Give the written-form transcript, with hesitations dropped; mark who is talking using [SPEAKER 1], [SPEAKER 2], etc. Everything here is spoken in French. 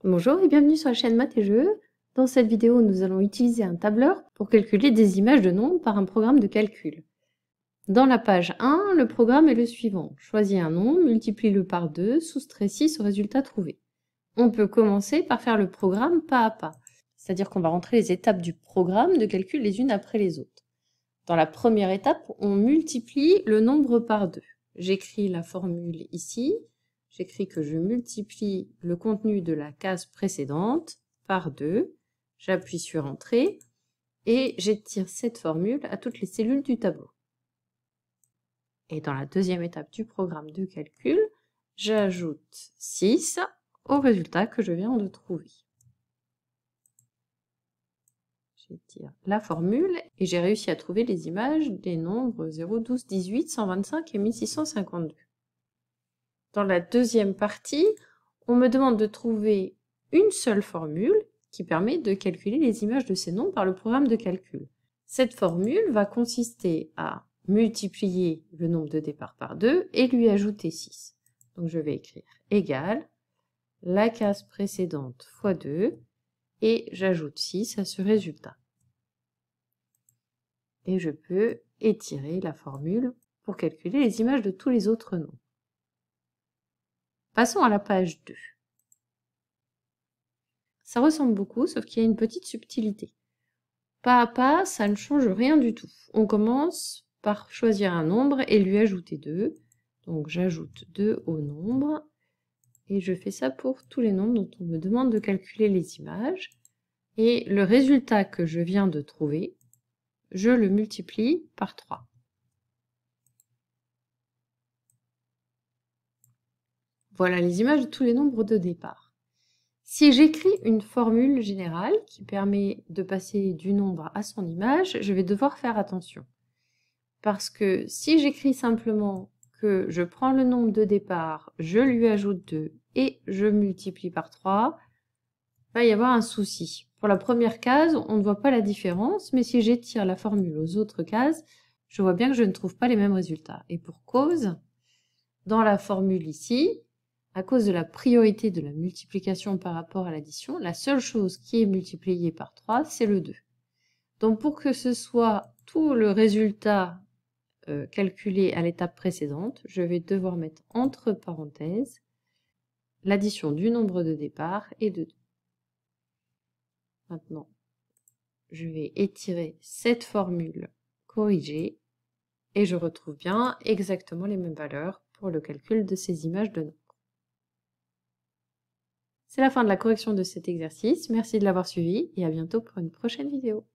[SPEAKER 1] Bonjour et bienvenue sur la chaîne Maths et Jeux. Dans cette vidéo, nous allons utiliser un tableur pour calculer des images de nombres par un programme de calcul. Dans la page 1, le programme est le suivant. Choisis un nombre, multiplie-le par 2, soustrais 6 au résultat trouvé. On peut commencer par faire le programme pas à pas, c'est-à-dire qu'on va rentrer les étapes du programme de calcul les unes après les autres. Dans la première étape, on multiplie le nombre par 2. J'écris la formule ici. J'écris que je multiplie le contenu de la case précédente par 2. J'appuie sur Entrée et j'étire cette formule à toutes les cellules du tableau. Et dans la deuxième étape du programme de calcul, j'ajoute 6 au résultat que je viens de trouver. J'étire la formule et j'ai réussi à trouver les images des nombres 0, 12, 18, 125 et 1652. Dans la deuxième partie, on me demande de trouver une seule formule qui permet de calculer les images de ces nombres par le programme de calcul. Cette formule va consister à multiplier le nombre de départ par 2 et lui ajouter 6. Donc je vais écrire égal la case précédente fois 2 et j'ajoute 6 à ce résultat. Et je peux étirer la formule pour calculer les images de tous les autres nombres. Passons à la page 2. Ça ressemble beaucoup, sauf qu'il y a une petite subtilité. Pas à pas, ça ne change rien du tout. On commence par choisir un nombre et lui ajouter 2. Donc j'ajoute 2 au nombre. Et je fais ça pour tous les nombres dont on me demande de calculer les images. Et le résultat que je viens de trouver, je le multiplie par 3. Voilà les images de tous les nombres de départ. Si j'écris une formule générale qui permet de passer du nombre à son image, je vais devoir faire attention. Parce que si j'écris simplement que je prends le nombre de départ, je lui ajoute 2 et je multiplie par 3, il va y avoir un souci. Pour la première case, on ne voit pas la différence, mais si j'étire la formule aux autres cases, je vois bien que je ne trouve pas les mêmes résultats. Et pour cause, dans la formule ici, à cause de la priorité de la multiplication par rapport à l'addition, la seule chose qui est multipliée par 3, c'est le 2. Donc pour que ce soit tout le résultat calculé à l'étape précédente, je vais devoir mettre entre parenthèses l'addition du nombre de départ et de 2. Maintenant, je vais étirer cette formule corrigée et je retrouve bien exactement les mêmes valeurs pour le calcul de ces images de nombres. C'est la fin de la correction de cet exercice. Merci de l'avoir suivi et à bientôt pour une prochaine vidéo.